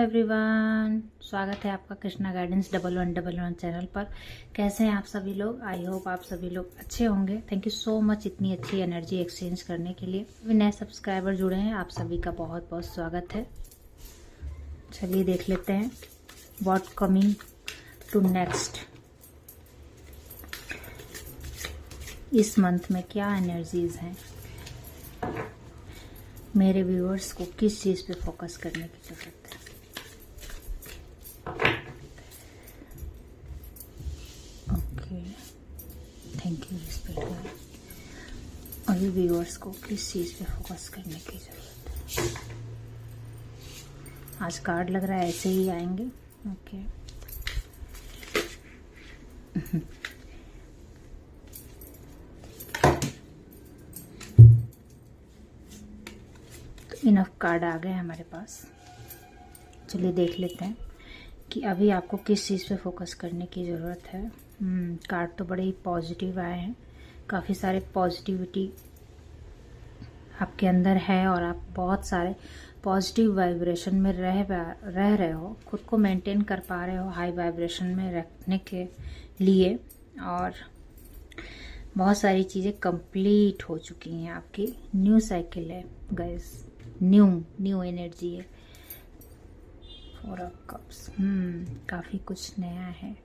Everyone, स्वागत है आपका कृष्णा गाइडेंस 1111 चैनल पर। कैसे हैं आप सभी लोग? आई होप आप सभी लोग अच्छे होंगे। थैंक यू सो मच इतनी अच्छी एनर्जी एक्सचेंज करने के लिए। भी नए सब्सक्राइबर जुड़े हैं, आप सभी का बहुत बहुत स्वागत है। चलिए देख लेते हैं व्हाट कमिंग टू नेक्स्ट। इस मंथ में क्या एनर्जीज हैं, मेरे व्यूअर्स को किस चीज़ पे फोकस करने की जरूरत है। Okay, thank you spirit. अभी व्यूअर्स को किस चीज़ पे फोकस करने की जरूरत है। आज कार्ड लग रहा है ऐसे ही आएंगे। ओके इनफ कार्ड आ गए हमारे पास। चलिए देख लेते हैं कि अभी आपको किस चीज़ पे फोकस करने की ज़रूरत है। कार्ड तो बड़े ही पॉजिटिव आए हैं, काफ़ी सारे पॉजिटिविटी आपके अंदर है और आप बहुत सारे पॉजिटिव वाइब्रेशन में रह रहे हो, खुद को मेंटेन कर पा रहे हो हाई वाइब्रेशन में रखने के लिए। और बहुत सारी चीज़ें कंप्लीट हो चुकी हैं आपकी। न्यू साइकिल है गाइस, न्यू एनर्जी है। 4 ऑफ कप्स, काफी कुछ नया है।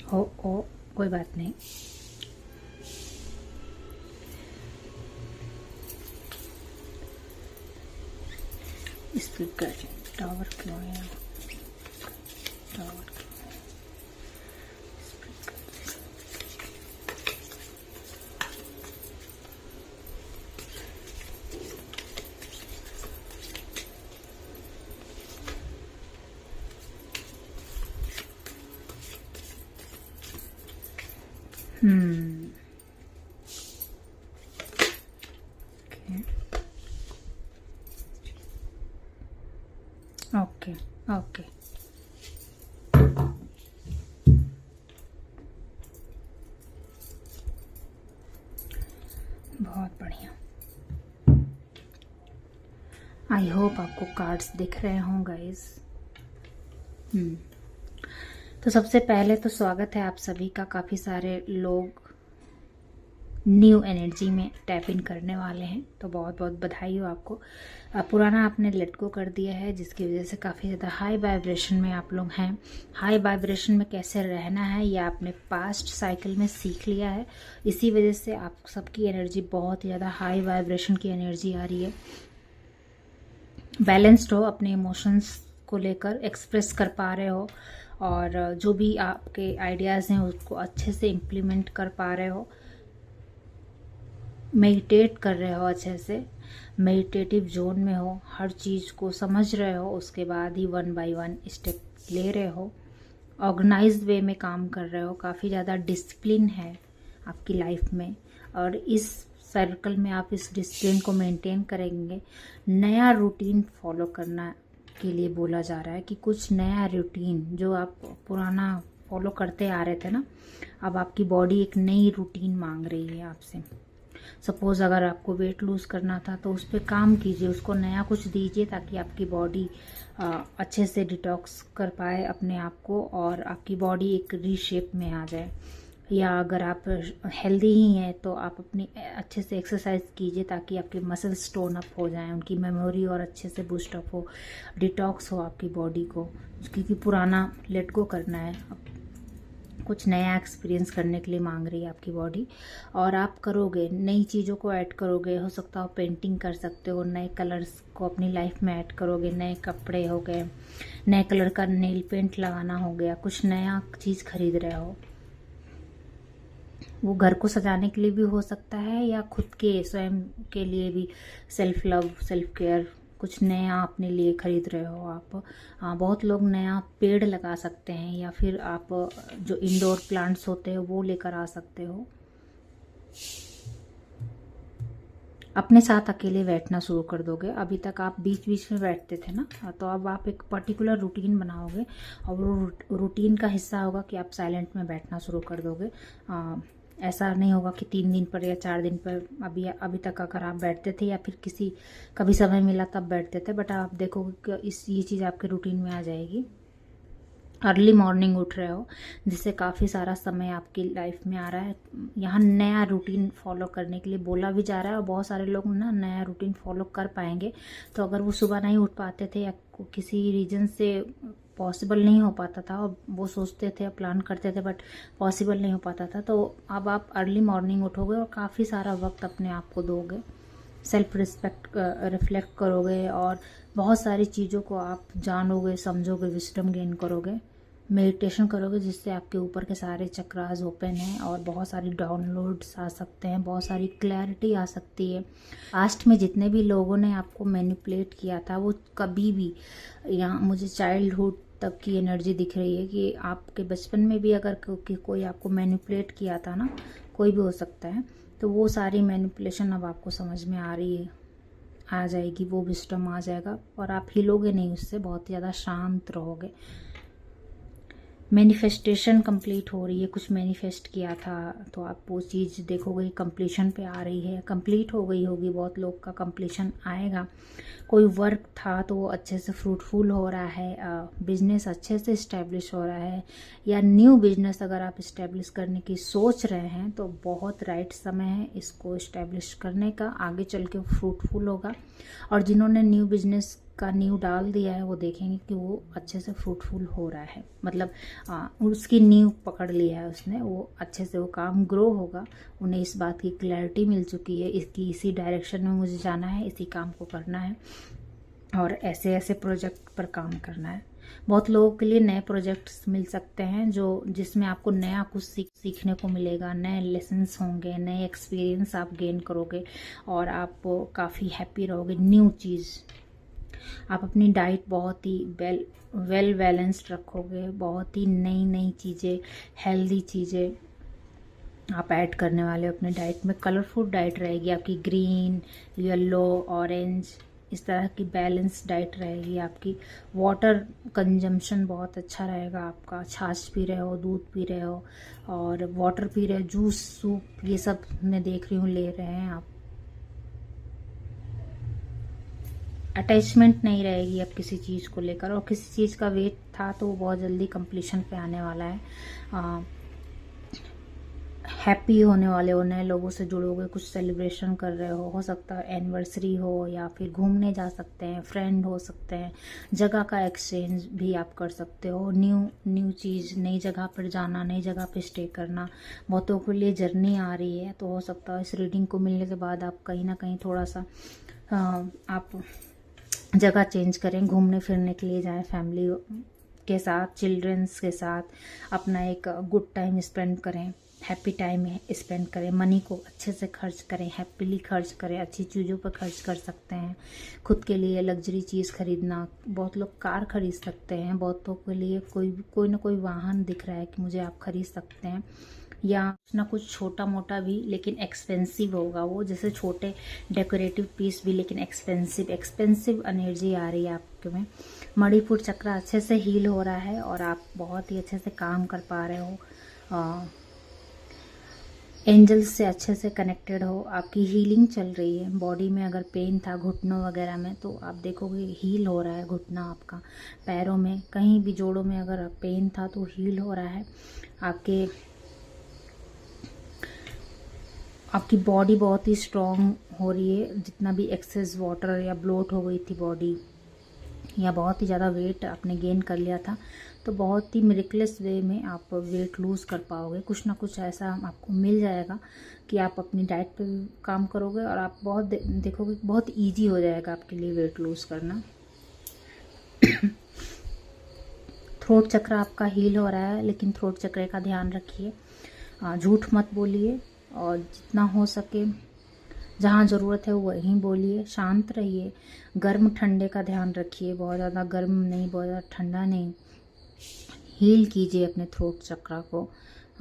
ओ कोई बात नहीं। स्पीकर टावर क्यों है? टावर ओके ओके बहुत बढ़िया। आई होप आपको कार्ड्स दिख रहे हों गाइस। तो सबसे पहले तो स्वागत है आप सभी का। काफ़ी सारे लोग न्यू एनर्जी में टैप इन करने वाले हैं, तो बहुत बहुत बधाई हो आपको। पुराना आपने लेट गो कर दिया है, जिसकी वजह से काफ़ी ज़्यादा हाई वाइब्रेशन में आप लोग हैं। हाई वाइब्रेशन में कैसे रहना है ये आपने पास्ट साइकिल में सीख लिया है। इसी वजह से आप सबकी एनर्जी बहुत ज़्यादा हाई वाइब्रेशन की एनर्जी आ रही है। बैलेंस्ड हो, अपने इमोशंस को लेकर एक्सप्रेस कर पा रहे हो और जो भी आपके आइडियाज़ हैं उसको अच्छे से इम्प्लीमेंट कर पा रहे हो। मेडिटेट कर रहे हो, अच्छे से मेडिटेटिव जोन में हो, हर चीज़ को समझ रहे हो, उसके बाद ही 1 बाय 1 स्टेप ले रहे हो। ऑर्गेनाइज्ड वे में काम कर रहे हो, काफ़ी ज़्यादा डिसिप्लिन है आपकी लाइफ में और इस सर्कल में आप इस डिसिप्लिन को मेंटेन करेंगे। नया रूटीन फॉलो करना के लिए बोला जा रहा है कि कुछ नया रूटीन जो आप पुराना फॉलो करते आ रहे थे ना, अब आपकी बॉडी एक नई रूटीन मांग रही है आपसे। सपोज अगर आपको वेट लूज करना था तो उस पर काम कीजिए, उसको नया कुछ दीजिए ताकि आपकी बॉडी अच्छे से डिटॉक्स कर पाए अपने आप को और आपकी बॉडी एक रीशेप में आ जाए। या अगर आप हेल्दी ही हैं तो आप अपनी अच्छे से एक्सरसाइज कीजिए ताकि आपके मसल्स टोन अप हो जाएं, उनकी मेमोरी और अच्छे से बूस्ट अप हो, डिटॉक्स हो आपकी बॉडी को, क्योंकि पुराना लेट गो करना है, कुछ नया एक्सपीरियंस करने के लिए मांग रही है आपकी बॉडी। और आप करोगे, नई चीज़ों को ऐड करोगे, हो सकता हो पेंटिंग कर सकते हो, नए कलर्स को अपनी लाइफ में ऐड करोगे, नए कपड़े हो गए, नए कलर का नेल पेंट लगाना हो गया, कुछ नया चीज़ खरीद रहे हो। वो घर को सजाने के लिए भी हो सकता है या खुद के स्वयं के लिए भी, सेल्फ लव, सेल्फ केयर, कुछ नया अपने लिए खरीद रहे हो आप। बहुत लोग नया पेड़ लगा सकते हैं या फिर आप जो इंडोर प्लांट्स होते हैं वो लेकर आ सकते हो। अपने साथ अकेले बैठना शुरू कर दोगे। अभी तक आप बीच बीच में बैठते थे ना, तो अब आप एक पर्टिकुलर रूटीन बनाओगे और वो रूटीन का हिस्सा होगा कि आप साइलेंट में बैठना शुरू कर दोगे। ऐसा नहीं होगा कि 3 दिन पर या 4 दिन पर अभी तक अगर आप बैठते थे या फिर कभी समय मिला तब बैठते थे, बट आप देखोगे कि ये चीज़ आपके रूटीन में आ जाएगी। अर्ली मॉर्निंग उठ रहे हो, जिससे काफ़ी सारा समय आपकी लाइफ में आ रहा है। यहाँ नया रूटीन फॉलो करने के लिए बोला भी जा रहा है और बहुत सारे लोग ना नया रूटीन फॉलो कर पाएंगे। तो अगर वो सुबह नहीं उठ पाते थे या किसी रीज़न से पॉसिबल नहीं हो पाता था और वो सोचते थे, प्लान करते थे, बट पॉसिबल नहीं हो पाता था, तो अब आप अर्ली मॉर्निंग उठोगे और काफ़ी सारा वक्त अपने आप को दोगे, सेल्फ रिफ्लेक्ट करोगे और बहुत सारी चीज़ों को आप जानोगे, समझोगे, विजडम गेन करोगे, मेडिटेशन करोगे, जिससे आपके ऊपर के सारे चक्रास ओपन हैं और बहुत सारी डाउनलोड्स आ सकते हैं, बहुत सारी क्लैरिटी आ सकती है। पास्ट में जितने भी लोगों ने आपको मैनिपुलेट किया था वो कभी भी, यहाँ मुझे चाइल्डहुड तक की एनर्जी दिख रही है कि आपके बचपन में भी अगर कोई आपको मैनिपुलेट किया था ना, कोई भी हो सकता है, तो वो सारी मैनिपुलेशन अब आपको समझ में आ रही है, आ जाएगी, वो विस्डम आ जाएगा और आप हिलोगे नहीं उससे, बहुत ज़्यादा शांत रहोगे। मैनिफेस्टेशन कंप्लीट हो रही है, कुछ मैनिफेस्ट किया था तो आप वो चीज़ देखोगे कंप्लीशन पे आ रही है, कंप्लीट हो गई होगी, बहुत लोग का कंप्लीशन आएगा। कोई वर्क था तो वो अच्छे से फ्रूटफुल हो रहा है, बिजनेस अच्छे से इस्टेब्लिश हो रहा है, या न्यू बिजनेस अगर आप इस्टेब्लिश करने की सोच रहे हैं तो बहुत राइट समय है इसको इस्टेब्लिश करने का, आगे चल के फ्रूटफुल होगा। और जिन्होंने न्यू बिजनेस का नींव डाल दिया है वो देखेंगे कि वो अच्छे से फ्रूटफुल हो रहा है, मतलब उसकी नींव पकड़ लिया है उसने, वो अच्छे से वो काम ग्रो होगा। उन्हें इस बात की क्लैरिटी मिल चुकी है इसकी, इसी डायरेक्शन में मुझे जाना है, इसी काम को करना है और ऐसे ऐसे प्रोजेक्ट पर काम करना है। बहुत लोगों के लिए नए प्रोजेक्ट्स मिल सकते हैं जिसमें आपको नया कुछ सीखने को मिलेगा, नए लेसन्स होंगे, नए एक्सपीरियंस आप गेन करोगे और आप काफ़ी हैप्पी रहोगे। न्यू चीज़, आप अपनी डाइट बहुत ही वेल बैलेंस्ड रखोगे, बहुत ही नई नई चीज़ें, हेल्दी चीज़ें आप ऐड करने वाले हो अपने डाइट में। कलरफुल डाइट रहेगी आपकी, ग्रीन, येलो, ऑरेंज, इस तरह की बैलेंस डाइट रहेगी आपकी। वाटर कंजम्पशन बहुत अच्छा रहेगा आपका, छाछ पी रहे हो, दूध पी रहे हो और वाटर पी रहे हो, जूस, सूप, ये सब मैं देख रही हूँ ले रहे हैं आप। अटैचमेंट नहीं रहेगी अब किसी चीज़ को लेकर, और किसी चीज़ का वेट था तो वो बहुत जल्दी कंप्लीशन पे आने वाला है। हैप्पी होने वाले हो, नए लोगों से जुड़ोगे, कुछ सेलिब्रेशन कर रहे हो सकता है एनिवर्सरी हो या फिर घूमने जा सकते हैं, फ्रेंड हो सकते हैं, जगह का एक्सचेंज भी आप कर सकते हो, न्यू चीज़, नई जगह पर जाना, नई जगह पर स्टे करना। बहुतों के लिए जर्नी आ रही है तो हो सकता है इस रीडिंग को मिलने के बाद आप कहीं ना कहीं थोड़ा सा आप जगह चेंज करें, घूमने फिरने के लिए जाएं, फैमिली के साथ, चिल्ड्रंस के साथ अपना एक गुड टाइम स्पेंड करें, हैप्पी टाइम स्पेंड करें, मनी को अच्छे से खर्च करें, हैप्पीली खर्च करें, अच्छी चीज़ों पर खर्च कर सकते हैं। खुद के लिए लग्जरी चीज़ खरीदना, बहुत लोग कार खरीद सकते हैं, बहुतों के लिए कोई ना कोई वाहन दिख रहा है कि मुझे आप खरीद सकते हैं, या कुछ ना कुछ छोटा मोटा भी लेकिन एक्सपेंसिव होगा वो, जैसे छोटे डेकोरेटिव पीस भी लेकिन एक्सपेंसिव एनर्जी आ रही है आपके में। मणिपुर चक्र अच्छे से हील हो रहा है और आप बहुत ही अच्छे से काम कर पा रहे हो, एंजल्स से अच्छे से कनेक्टेड हो, आपकी हीलिंग चल रही है। बॉडी में अगर पेन था घुटनों वगैरह में तो आप देखोगे हील हो रहा है घुटना आपका, पैरों में कहीं भी जोड़ों में अगर पेन था तो हील हो रहा है। आपकी बॉडी बहुत ही स्ट्रॉन्ग हो रही है, जितना भी एक्सेस वाटर या ब्लोट हो गई थी बॉडी या बहुत ही ज़्यादा वेट आपने गेन कर लिया था तो बहुत ही मिरेकलस वे में आप वेट लूज़ कर पाओगे। कुछ ना कुछ ऐसा आपको मिल जाएगा कि आप अपनी डाइट पे भी काम करोगे और आप बहुत देखोगे बहुत इजी हो जाएगा आपके लिए वेट लूज़ करना। थ्रोट चक्र आपका हील हो रहा है, लेकिन थ्रोट चक्र का ध्यान रखिए, झूठ मत बोलिए और जितना हो सके जहाँ ज़रूरत है वहीं बोलिए, शांत रहिए, गर्म ठंडे का ध्यान रखिए, बहुत ज़्यादा गर्म नहीं, बहुत ज़्यादा ठंडा नहीं। हील कीजिए अपने थ्रोट चक्र को,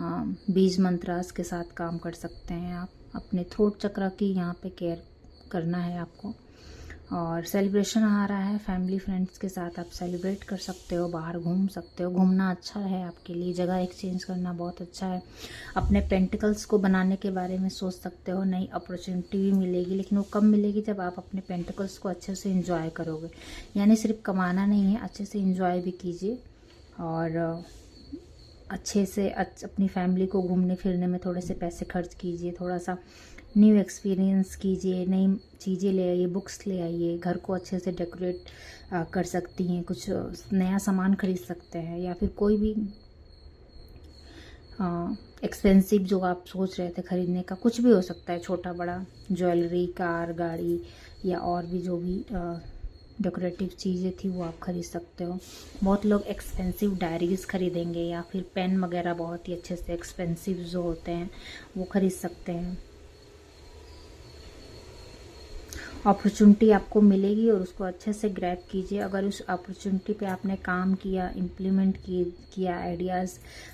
बीज मंत्रास के साथ काम कर सकते हैं आप। अपने थ्रोट चक्र की यहाँ पे केयर करना है आपको। और सेलिब्रेशन आ रहा है, फैमिली फ्रेंड्स के साथ आप सेलिब्रेट कर सकते हो, बाहर घूम सकते हो। घूमना अच्छा है आपके लिए, जगह एक्सचेंज करना बहुत अच्छा है। अपने पेंटिकल्स को बनाने के बारे में सोच सकते हो, नई अपॉर्चुनिटी भी मिलेगी, लेकिन वो कब मिलेगी जब आप अपने पेंटिकल्स को अच्छे से इंजॉय करोगे। यानी सिर्फ कमाना नहीं है, अच्छे से इंजॉय भी कीजिए और अच्छे से अपनी फैमिली को घूमने फिरने में थोड़े से पैसे खर्च कीजिए, थोड़ा सा न्यू एक्सपीरियंस कीजिए, नई चीज़ें ले आइए, बुक्स ले आइए, घर को अच्छे से डेकोरेट कर सकती हैं, कुछ नया सामान खरीद सकते हैं, या फिर कोई भी एक्सपेंसिव जो आप सोच रहे थे खरीदने का, कुछ भी हो सकता है, छोटा बड़ा, ज्वेलरी, कार, गाड़ी, या और भी जो भी डेकोरेटिव चीज़ें थी वो आप खरीद सकते हो। बहुत लोग एक्सपेंसिव डायरीज़ खरीदेंगे, या फिर पेन वगैरह बहुत ही अच्छे से एक्सपेंसिव जो होते हैं वो खरीद सकते हैं। अपॉर्चुनिटी आपको मिलेगी और उसको अच्छे से ग्रैब कीजिए। अगर उस अपॉर्चुनिटी पे आपने काम किया, इम्प्लीमेंट किया आइडियाज़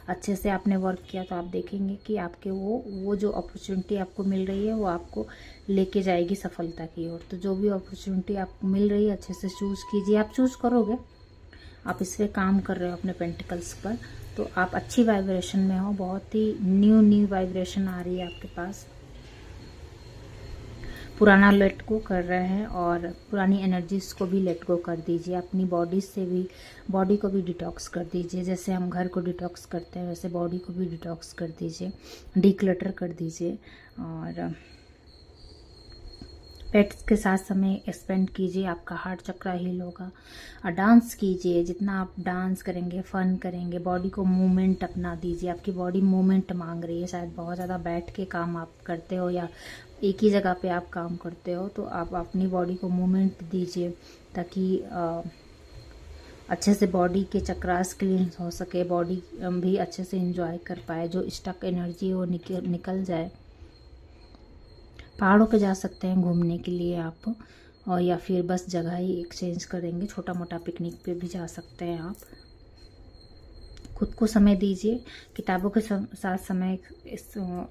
अच्छे से आपने वर्क किया, तो आप देखेंगे कि आपके वो जो अपॉर्चुनिटी आपको मिल रही है वो आपको लेके जाएगी सफलता की ओर। तो जो भी अपॉर्चुनिटी आपको मिल रही है अच्छे से चूज़ कीजिए। आप चूज़ करोगे, आप इस पर काम कर रहे हो अपने पेंटिकल्स पर, तो आप अच्छी वाइब्रेशन में हो, बहुत ही न्यू वाइब्रेशन आ रही है आपके पास। पुराना लेट गो कर रहे हैं और पुरानी एनर्जीज को भी लेट गो कर दीजिए। अपनी बॉडी से भी, बॉडी को भी डिटॉक्स कर दीजिए। जैसे हम घर को डिटॉक्स करते हैं वैसे बॉडी को भी डिटॉक्स कर दीजिए, डिक्लटर कर दीजिए। और पेट्स के साथ समय स्पेंड कीजिए, आपका हार्ट चक्रा हील होगा। और डांस कीजिए, जितना आप डांस करेंगे, फन करेंगे, बॉडी को मूवमेंट अपना दीजिए। आपकी बॉडी मूवमेंट मांग रही है, शायद बहुत ज़्यादा बैठ के काम आप करते हो या एक ही जगह पे आप काम करते हो, तो आप अपनी बॉडी को मूवमेंट दीजिए ताकि अच्छे से बॉडी के चक्रास क्लीन हो सके, बॉडी भी अच्छे से एंजॉय कर पाए, जो स्टक एनर्जी है वो निकल जाए। पहाड़ों पे जा सकते हैं घूमने के लिए आप, और या फिर बस जगह ही एक्सचेंज करेंगे, छोटा मोटा पिकनिक पे भी जा सकते हैं आप। खुद को समय दीजिए, किताबों के साथ समय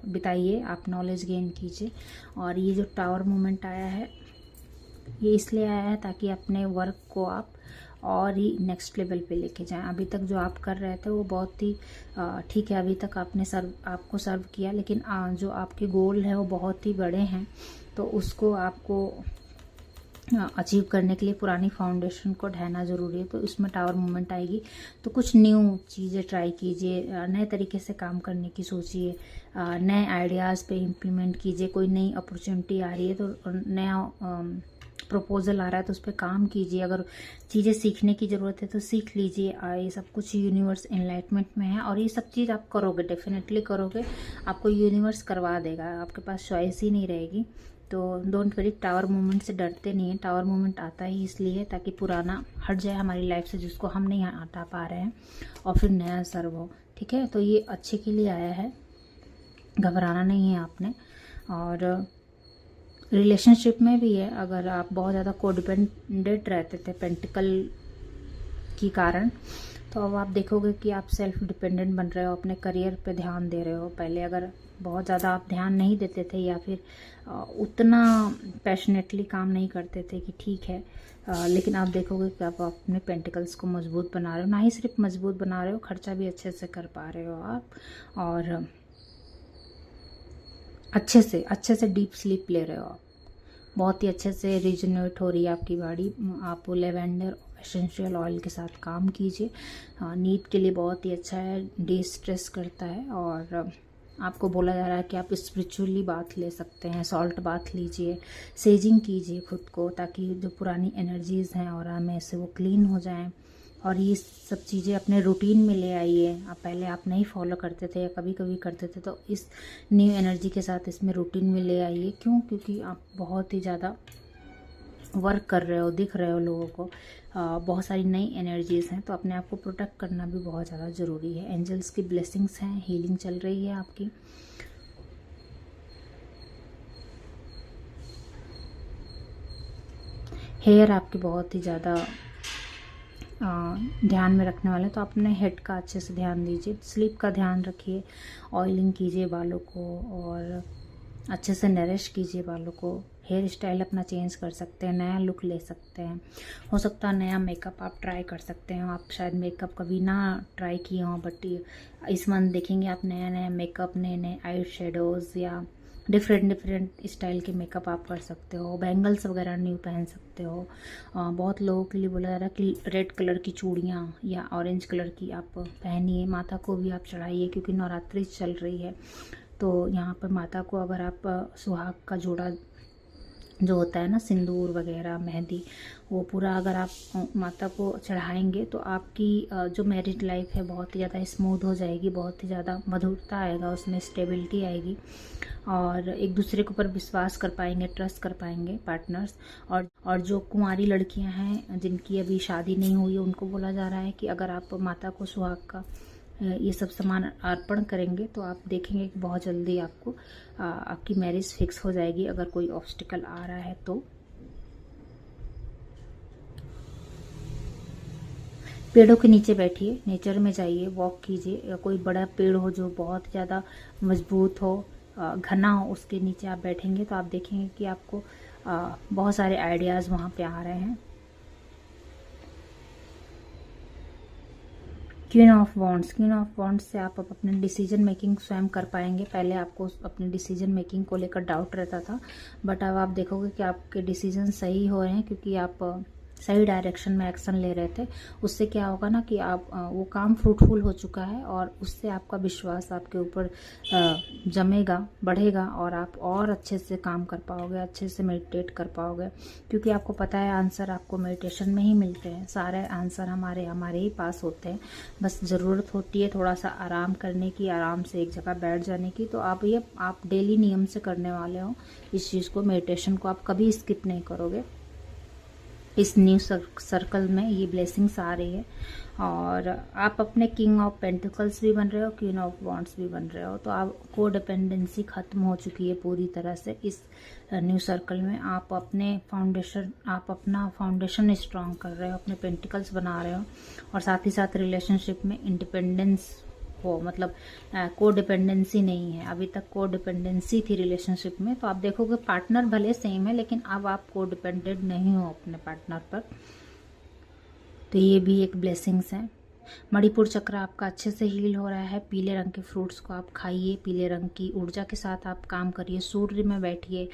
बिताइए, आप नॉलेज गेन कीजिए। और ये जो टावर मूवमेंट आया है ये इसलिए आया है ताकि अपने वर्क को आप और ही नेक्स्ट लेवल पे लेके जाएं। अभी तक जो आप कर रहे थे वो बहुत ही ठीक है, अभी तक आपने आपको सर्व किया, लेकिन जो आपके गोल है वो बहुत ही बड़े हैं, तो उसको आपको अचीव करने के लिए पुरानी फाउंडेशन को ढहना ज़रूरी है। तो इसमें टावर मूवमेंट आएगी, तो कुछ न्यू चीज़ें ट्राई कीजिए, नए तरीके से काम करने की सोचिए, नए आइडियाज़ पे इम्प्लीमेंट कीजिए। कोई नई अपॉर्चुनिटी आ रही है तो नया प्रपोजल आ रहा है तो उस पर काम कीजिए। अगर चीज़ें सीखने की ज़रूरत है तो सीख लीजिए। ये सब कुछ यूनिवर्स एनलाइटमेंट में है और ये सब चीज़ आप करोगे, डेफिनेटली करोगे, आपको यूनिवर्स करवा देगा, आपके पास चॉइस ही नहीं रहेगी। तो डोंट वरी, टावर मूवमेंट से डरते नहीं है। टावर मूवमेंट आता ही इसलिए ताकि पुराना हट जाए हमारी लाइफ से, जिसको हम नहीं हटा पा रहे हैं, और फिर नया सर्व हो। ठीक है, तो ये अच्छे के लिए आया है, घबराना नहीं है आपने। और रिलेशनशिप में भी है, अगर आप बहुत ज़्यादा कोडिपेंडेंट रहते थे पेंटिकल के कारण, तो अब आप देखोगे कि आप सेल्फ डिपेंडेंट बन रहे हो, अपने करियर पे ध्यान दे रहे हो। पहले अगर बहुत ज़्यादा आप ध्यान नहीं देते थे या फिर उतना पैशनेटली काम नहीं करते थे कि ठीक है, लेकिन आप देखोगे कि आप अपने पेंटिकल्स को मजबूत बना रहे हो। ना ही सिर्फ मजबूत बना रहे हो, खर्चा भी अच्छे से कर पा रहे हो आप, और अच्छे से डीप स्लीप ले रहे हो आप। बहुत ही अच्छे से रिजनरेट हो रही है आपकी बॉडी। आप लेवेंडर एसेंशियल ऑयल के साथ काम कीजिए, नींद के लिए बहुत ही अच्छा है, डी स्ट्रेस करता है। और आपको बोला जा रहा है कि आप स्पिरिचुअली बाथ ले सकते हैं, सॉल्ट बाथ लीजिए, सेजिंग कीजिए खुद को, ताकि जो पुरानी एनर्जीज़ हैं और में से वो क्लीन हो जाएं। और ये सब चीज़ें अपने रूटीन में ले आइए। पहले आप नहीं फॉलो करते थे या कभी कभी करते थे, तो इस न्यू एनर्जी के साथ इसमें रूटीन में ले आइए। क्यों? क्योंकि आप बहुत ही ज़्यादा वर्क कर रहे हो, दिख रहे हो लोगों को, बहुत सारी नई एनर्जीज़ हैं, तो अपने आप को प्रोटेक्ट करना भी बहुत ज़्यादा ज़रूरी है। एंजल्स की ब्लेसिंग्स हैं, हीलिंग चल रही है आपकी। हेयर आपके बहुत ही ज़्यादा ध्यान में रखने वाले, तो अपने हेड का अच्छे से ध्यान दीजिए, स्लीप का ध्यान रखिए, ऑयलिंग कीजिए बालों को, और अच्छे से नरिश कीजिए बालों को, हेयर स्टाइल अपना चेंज कर सकते हैं, नया लुक ले सकते हैं। हो सकता है नया मेकअप आप ट्राई कर सकते हैं। आप शायद मेकअप कभी ना ट्राई किए हों, बट इस मंथ देखेंगे आप नया नया मेकअप, नए नए आई शेडोज़ या डिफरेंट स्टाइल के मेकअप आप कर सकते हो। बैंगल्स वगैरह न्यू पहन सकते हो। बहुत लोगों के लिए बोला जा रहा है कि रेड कलर की चूड़ियाँ या ऑरेंज कलर की आप पहनिए, माता को भी आप चढ़ाइए, क्योंकि नवरात्रि चल रही है। तो यहाँ पर माता को अगर आप सुहाग का जोड़ा जो होता है ना, सिंदूर वगैरह, मेहंदी, वो पूरा अगर आप माता को चढ़ाएंगे तो आपकी जो मैरिड लाइफ है बहुत ही ज़्यादा स्मूथ हो जाएगी, बहुत ही ज़्यादा मधुरता आएगा, उसमें स्टेबिलिटी आएगी और एक दूसरे के ऊपर विश्वास कर पाएंगे, ट्रस्ट कर पाएंगे पार्टनर्स। और जो कुंवारी लड़कियां हैं जिनकी अभी शादी नहीं हुई है, उनको बोला जा रहा है कि अगर आप माता को सुहाग का ये सब सामान अर्पण करेंगे तो आप देखेंगे कि बहुत जल्दी आपको आपकी मैरिज फिक्स हो जाएगी, अगर कोई ऑब्स्टिकल आ रहा है तो। पेड़ों के नीचे बैठिए, नेचर में जाइए, वॉक कीजिए, या कोई बड़ा पेड़ हो जो बहुत ज़्यादा मजबूत हो, घना हो, उसके नीचे आप बैठेंगे तो आप देखेंगे कि आपको बहुत सारे आइडियाज़ वहाँ पे आ रहे हैं। क्वीन ऑफ वॉन्ड्स से आप अपने डिसीजन मेकिंग स्वयं कर पाएंगे। पहले आपको अपने डिसीजन मेकिंग को लेकर डाउट रहता था, बट अब आप देखोगे कि आपके डिसीजन सही हो रहे हैं, क्योंकि आप सही डायरेक्शन में एक्शन ले रहे थे। उससे क्या होगा ना कि आप वो काम फ्रूटफुल हो चुका है और उससे आपका विश्वास आपके ऊपर जमेगा, बढ़ेगा और आप और अच्छे से काम कर पाओगे, अच्छे से मेडिटेट कर पाओगे, क्योंकि आपको पता है आंसर आपको मेडिटेशन में ही मिलते हैं। सारे आंसर हमारे ही पास होते हैं, बस ज़रूरत होती है थोड़ा सा आराम करने की, आराम से एक जगह बैठ जाने की। तो आप डेली नियम से करने वाले हो इस चीज़ को, मेडिटेशन को आप कभी स्किप नहीं करोगे। इस न्यू सर्कल में ये ब्लेसिंग्स आ रही है और आप अपने किंग ऑफ पेंटिकल्स भी बन रहे हो, क्वीन ऑफ वॉन्ड्स भी बन रहे हो। तो आप को डिपेंडेंसी खत्म हो चुकी है पूरी तरह से इस न्यू सर्कल में। आप अपना फाउंडेशन स्ट्रांग कर रहे हो, अपने पेंटिकल्स बना रहे हो और साथ ही साथ रिलेशनशिप में इंडिपेंडेंस हो, मतलब को डिपेंडेंसी नहीं है। अभी तक को डिपेंडेंसी थी रिलेशनशिप में, तो आप देखोगे पार्टनर भले सेम है लेकिन अब आप को डिपेंडेंट नहीं हो अपने पार्टनर पर। तो ये भी एक ब्लेसिंग्स है। मणिपुर चक्र आपका अच्छे से हील हो रहा है। पीले रंग के फ्रूट्स को आप खाइए, पीले रंग की ऊर्जा के साथ आप काम करिए, सूर्य में बैठिए,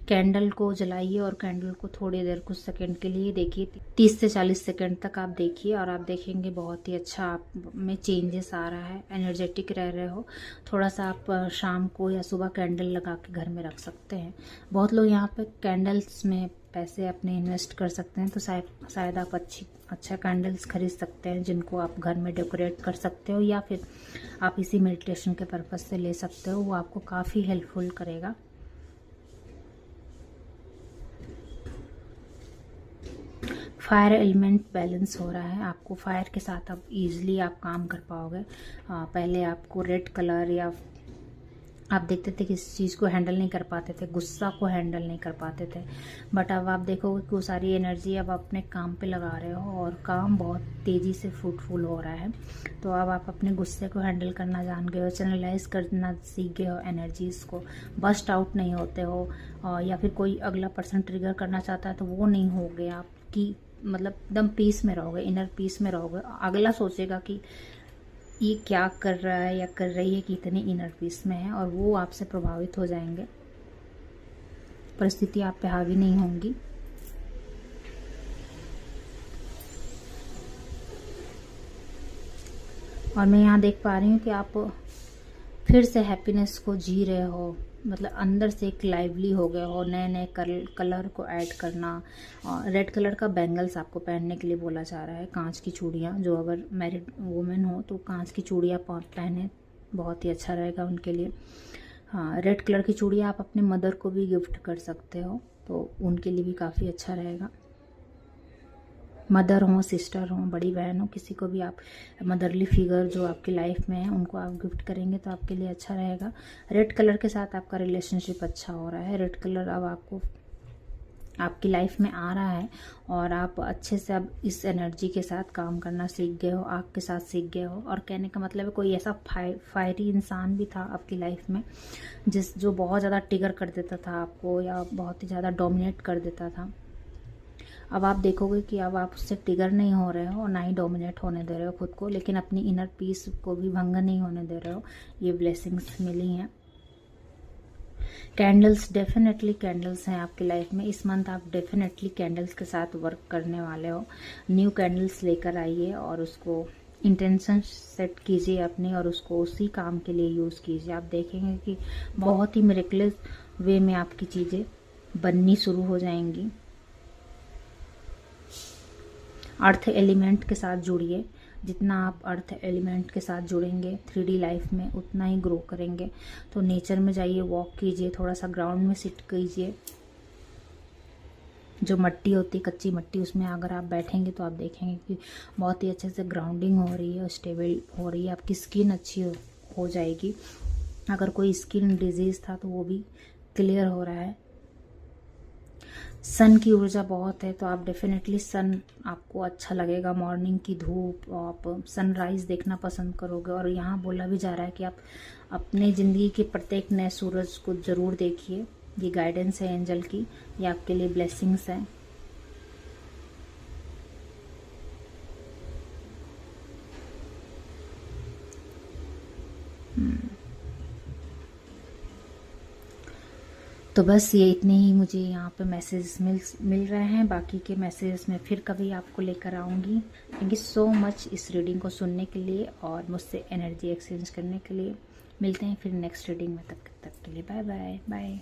कैंडल को जलाइए और कैंडल को थोड़ी देर कुछ सेकंड के लिए देखिए, 30 से 40 सेकंड तक आप देखिए और आप देखेंगे बहुत ही अच्छा आप में चेंजेस आ रहा है, एनर्जेटिक रह रहे हो। थोड़ा सा आप शाम को या सुबह कैंडल लगा के घर में रख सकते हैं। बहुत लोग यहाँ पे कैंडल्स में पैसे अपने इन्वेस्ट कर सकते हैं, तो शायद आप अच्छा कैंडल्स खरीद सकते हैं जिनको आप घर में डेकोरेट कर सकते हो, या फिर आप इसी मेडिटेशन के पर्पज से ले सकते हो, वो आपको काफ़ी हेल्पफुल करेगा। फायर एलिमेंट बैलेंस हो रहा है, आपको फायर के साथ अब इजीली आप काम कर पाओगे। पहले आपको रेड कलर या आप देखते थे कि इस चीज़ को हैंडल नहीं कर पाते थे, गुस्सा को हैंडल नहीं कर पाते थे, बट अब आप देखोगे कि वो सारी एनर्जी अब अपने काम पे लगा रहे हो और काम बहुत तेज़ी से फ्रूटफुल हो रहा है। तो अब आप अपने गुस्से को हैंडल करना जान गए हो, चैनलाइज करना सीख गए हो, एनर्जीज़ को बस्ट आउट नहीं होते हो, या फिर कोई अगला पर्सन ट्रिगर करना चाहता है तो वो नहीं हो गया आपकी, मतलब एकदम पीस में रहोगे, इनर पीस में रहोगे। अगला सोचेगा कि ये क्या कर रहा है या कर रही है कि इतनी इनर पीस में है, और वो आपसे प्रभावित हो जाएंगे, परिस्थिति आप पे हावी नहीं होंगी। और मैं यहाँ देख पा रही हूँ कि आप फिर से हैप्पीनेस को जी रहे हो, मतलब अंदर से एक लाइवली हो गए हो। नए नए कलर को ऐड करना, रेड कलर का बैंगल्स आपको पहनने के लिए बोला जा रहा है, कांच की चूड़ियाँ, जो अगर मैरिड वुमेन हो तो कांच की चूड़ियाँ पहने, बहुत ही अच्छा रहेगा उनके लिए। हाँ, रेड कलर की चूड़ियाँ आप अपने मदर को भी गिफ्ट कर सकते हो, तो उनके लिए भी काफ़ी अच्छा रहेगा। मदर हो, सिस्टर हो, बड़ी बहन हो, किसी को भी आप मदरली फिगर जो आपकी लाइफ में है उनको आप गिफ्ट करेंगे तो आपके लिए अच्छा रहेगा। रेड कलर के साथ आपका रिलेशनशिप अच्छा हो रहा है। रेड कलर अब आपको आपकी लाइफ में आ रहा है और आप अच्छे से अब इस एनर्जी के साथ काम करना सीख गए हो, आग के साथ सीख गए हो। और कहने का मतलब है कोई ऐसा फायरी इंसान भी था आपकी लाइफ में जो बहुत ज़्यादा ट्रिगर कर देता था आपको या बहुत ही ज़्यादा डोमिनेट कर देता था। अब आप देखोगे कि अब आप उससे ट्रिगर नहीं हो रहे हो और ना ही डोमिनेट होने दे रहे हो खुद को, लेकिन अपनी इनर पीस को भी भंग नहीं होने दे रहे हो। ये ब्लेसिंग्स मिली हैं। कैंडल्स, डेफिनेटली कैंडल्स हैं आपकी लाइफ में। इस मंथ आप डेफिनेटली कैंडल्स के साथ वर्क करने वाले हो। न्यू कैंडल्स लेकर आइए और उसको इंटेंशन सेट कीजिए अपनी और उसको उसी काम के लिए यूज़ कीजिए। आप देखेंगे कि बहुत ही मिरेकलस वे में आपकी चीज़ें बननी शुरू हो जाएंगी। अर्थ एलिमेंट के साथ जुड़िए। जितना आप अर्थ एलिमेंट के साथ जुड़ेंगे 3D लाइफ में उतना ही ग्रो करेंगे। तो नेचर में जाइए, वॉक कीजिए, थोड़ा सा ग्राउंड में सिट कीजिए। जो मट्टी होती है, कच्ची मट्टी, उसमें अगर आप बैठेंगे तो आप देखेंगे कि बहुत ही अच्छे से ग्राउंडिंग हो रही है, स्टेबल हो रही है, आपकी स्किन अच्छी हो जाएगी। अगर कोई स्किन डिजीज़ था तो वो भी क्लियर हो रहा है। सन की ऊर्जा बहुत है तो आप डेफिनेटली सन आपको अच्छा लगेगा। मॉर्निंग की धूप, आप सनराइज देखना पसंद करोगे। और यहाँ बोला भी जा रहा है कि आप अपने ज़िंदगी के प्रत्येक नए सूरज को ज़रूर देखिए। ये गाइडेंस है एंजल की, ये आपके लिए ब्लेसिंग्स है। तो बस ये इतने ही मुझे यहाँ पे मैसेज मिल रहे हैं। बाकी के मैसेज में फिर कभी आपको लेकर आऊँगी। थैंक यू सो मच इस रीडिंग को सुनने के लिए और मुझसे एनर्जी एक्सचेंज करने के लिए। मिलते हैं फिर नेक्स्ट रीडिंग में, तब तक के लिए बाय बाय बाय।